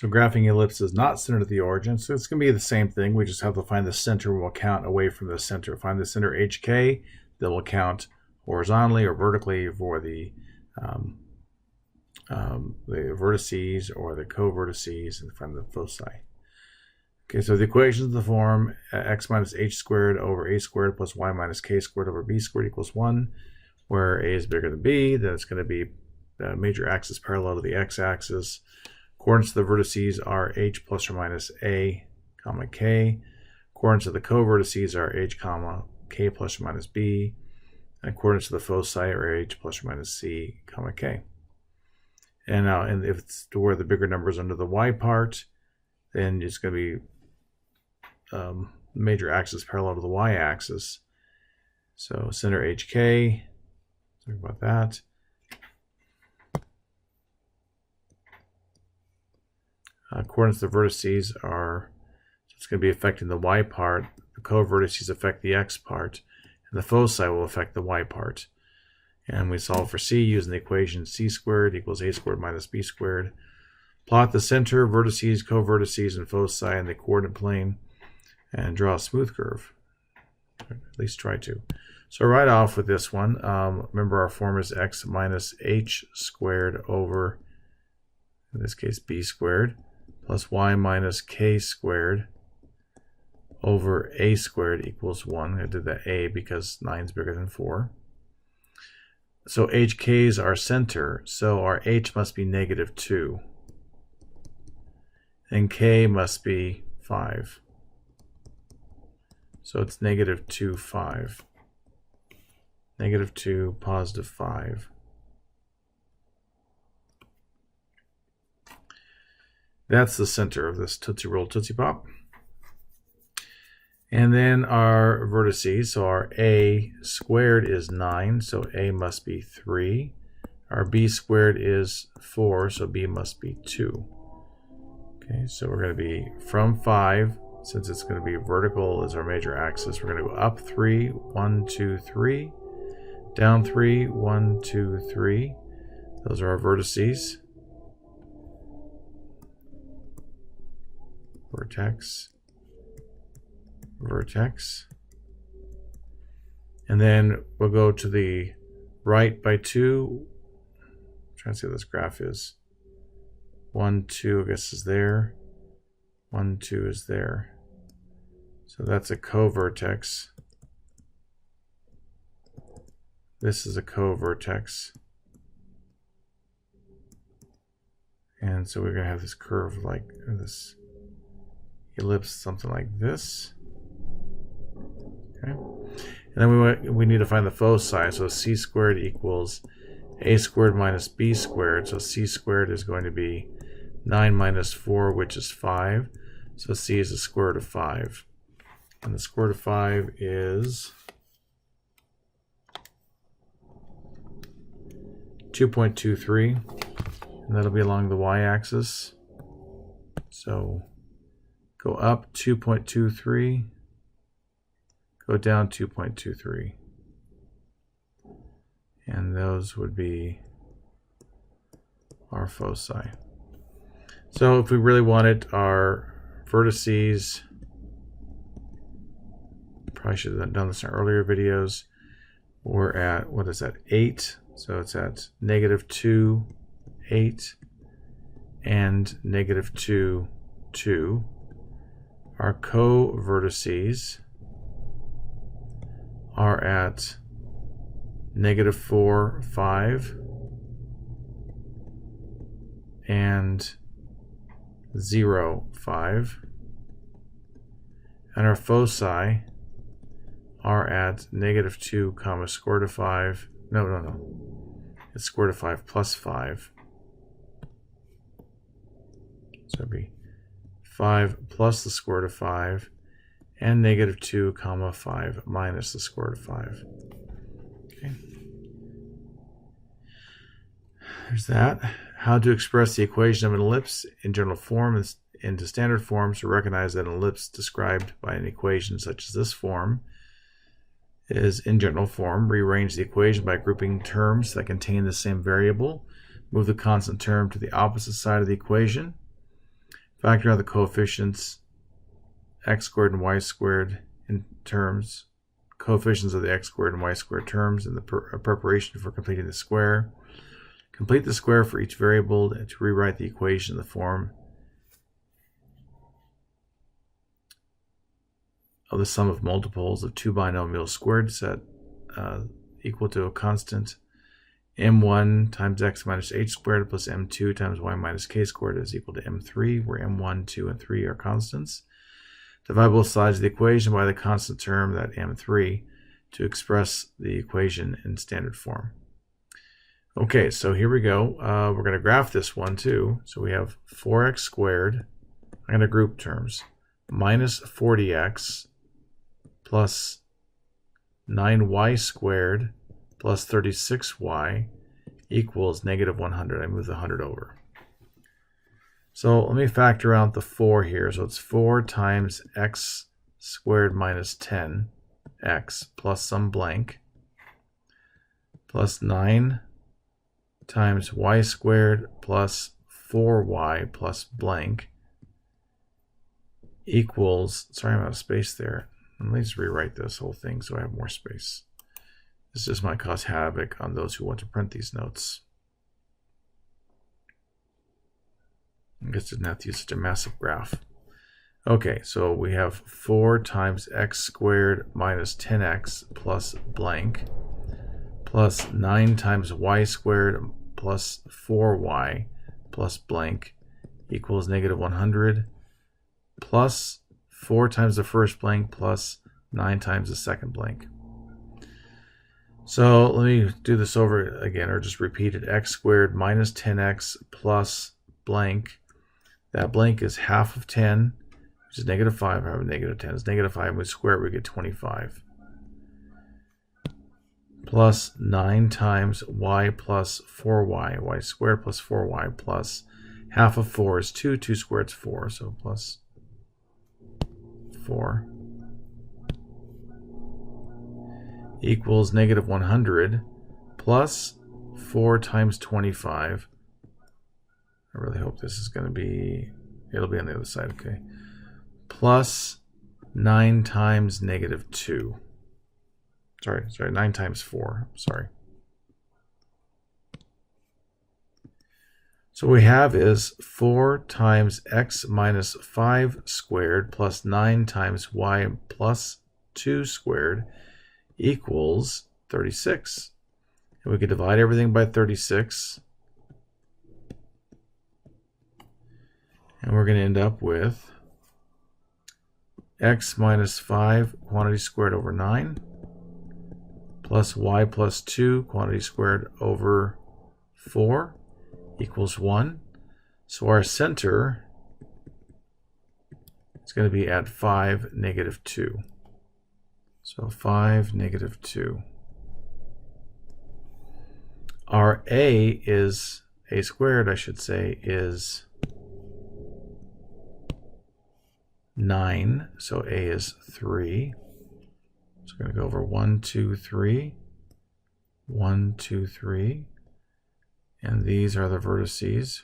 So graphing ellipse is not centered at the origin, so it's going to be the same thing. We just have to find the center. We'll count away from the center. Find the center HK, then we'll count horizontally or vertically for the vertices or the co-vertices and find the foci. Okay, so the equations of the form x minus h squared over a squared plus y minus k squared over b squared equals 1, where a is bigger than b, then it's going to be the major axis parallel to the x-axis. Coordinates of the vertices are h plus or minus a, comma k. Coordinates of the co-vertices are h, comma k plus or minus b. And coordinates of the foci are h plus or minus c, comma k. And now, if it's to where the bigger number is under the y part, then it's going to be major axis parallel to the y-axis. So center HK, talk about that. Coordinates of the vertices are, so it's going to be affecting the y part. The co-vertices affect the x part, and the foci will affect the y part. And we solve for c using the equation c squared equals a squared minus b squared. Plot the center, vertices, co-vertices, and foci in the coordinate plane, and draw a smooth curve. At least try to. So right off with this one, remember our form is x minus h squared over, in this case, b squared, plus y minus k squared over a squared equals 1. I did that a because 9 is bigger than 4. So hk is our center, so our h must be negative 2. And k must be 5. So it's negative 2, 5. Negative 2, positive 5. That's the center of this Tootsie Roll Tootsie Pop. And then our vertices, so our a squared is 9, so a must be 3. Our b squared is 4, so b must be 2. Okay, so we're going to be from 5, since it's going to be vertical as our major axis, we're going to go up 3, 1, 2, 3, down 3, 1, 2, 3. Those are our vertices. Vertex, vertex. And then we'll go to the right by 2. I'm trying to see what this graph is. 1, 2, I guess, is there. 1, 2 is there. So that's a co-vertex. This is a co-vertex. And so we're going to have this curve like this. Ellipse, something like this. Okay. And then we need to find the foci. So c squared equals a squared minus b squared. So c squared is going to be 9 minus 4, which is 5. So c is the square root of 5. And the square root of 5 is 2.23. And that'll be along the y-axis. So go up 2.23, go down 2.23. And those would be our foci. So if we really wanted our vertices, probably should have done this in earlier videos, we're at, what is that, 8. So it's at negative 2, 8, and negative 2, 2. Our co-vertices are at negative 4, 5, and 0, 5. And our foci are at negative 2, comma, square root of 5. No. It's square root of 5 plus 5. So it'd be 5 plus the square root of 5, and negative 2, comma, 5 minus the square root of 5. Okay. There's that. How to express the equation of an ellipse in general form into standard form. So recognize that an ellipse described by an equation such as this form is in general form. Rearrange the equation by grouping terms that contain the same variable. Move the constant term to the opposite side of the equation. Factor out the coefficients x squared and y squared in terms, coefficients of the x squared and y squared terms in the preparation for completing the square. Complete the square for each variable to rewrite the equation in the form of the sum of multiples of two binomials squared set equal to a constant m1 times x minus h squared plus m2 times y minus k squared is equal to m3, where m1, 2, and 3 are constants. Divide both sides of the equation by the constant term, that m3, to express the equation in standard form. Okay, so here we go. We're going to graph this one too. So we have 4x squared, I'm going to group terms, minus 40x plus 9y squared plus 36y equals negative 100. I move the 100 over. So let me factor out the 4 here. So it's 4 times x squared minus 10x plus some blank plus 9 times y squared plus 4y plus blank equals, sorry, I'm out of space there. Let me just rewrite this whole thing so I have more space. This just might cause havoc on those who want to print these notes. I guess didn't have to use such a massive graph. Okay, so we have 4 times x squared minus 10x plus blank plus 9 times y squared plus 4y plus blank equals negative 100 plus 4 times the first blank plus 9 times the second blank. So let me do this over again, or just repeat it. X squared minus 10x plus blank. That blank is half of 10, which is negative 5. I have a negative 10. It's negative 5. We square it, we get 25. Plus 9 times y plus 4y. Y squared plus 4y plus half of 4 is 2. 2 squared is 4. So plus 4 equals negative 100 plus 4 times 25. I really hope this is going to be, it'll be on the other side, okay. Plus 9 times negative 2. Sorry, 9 times 4, sorry. So what we have is 4 times x minus 5 squared plus 9 times y plus 2 squared equals 36. And we can divide everything by 36. And we're going to end up with x minus 5 quantity squared over 9 plus y plus 2 quantity squared over 4 equals 1. So our center is going to be at 5, negative 2. So 5, negative 2. Our a squared, I should say, is 9. So a is 3. So we're going to go over 1, 2, 3. 1, 2, 3. And these are the vertices.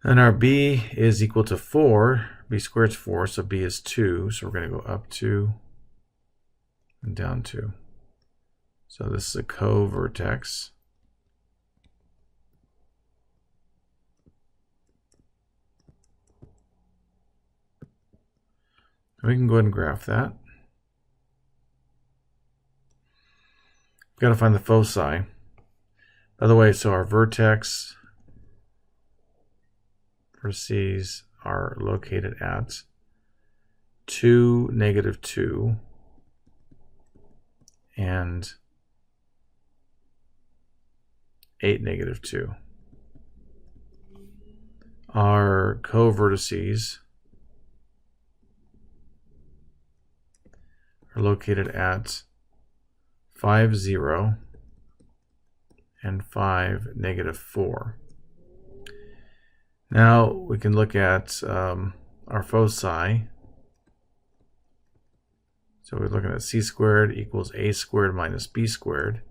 And our b is equal to 4. B squared is 4, so b is 2. So we're going to go up 2 and down 2. So this is a co-vertex. We can go ahead and graph that. We've got to find the foci. By the way, so our vertices are located at 2, negative 2, and 8, negative 2. Our co-vertices are located at 5, 0, and 5, negative 4. Now we can look at our foci. So we're looking at c squared equals a squared minus b squared.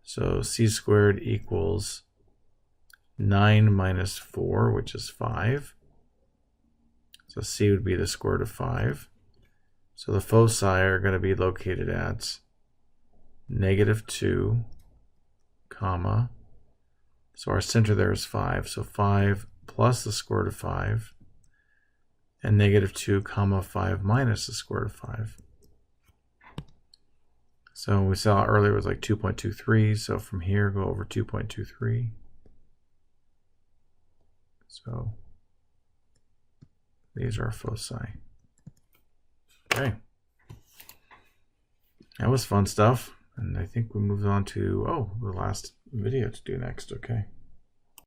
So c squared equals 9 minus 4, which is 5. So c would be the square root of 5. So the foci are going to be located at -2, comma. So our center there is 5. So 5 plus the square root of 5, and -2, comma 5 minus the square root of 5. So we saw earlier it was like 2.23. So from here, go over 2.23. So these are our foci. Okay. That was fun stuff. And I think we moved on to, the last video to do next. Okay.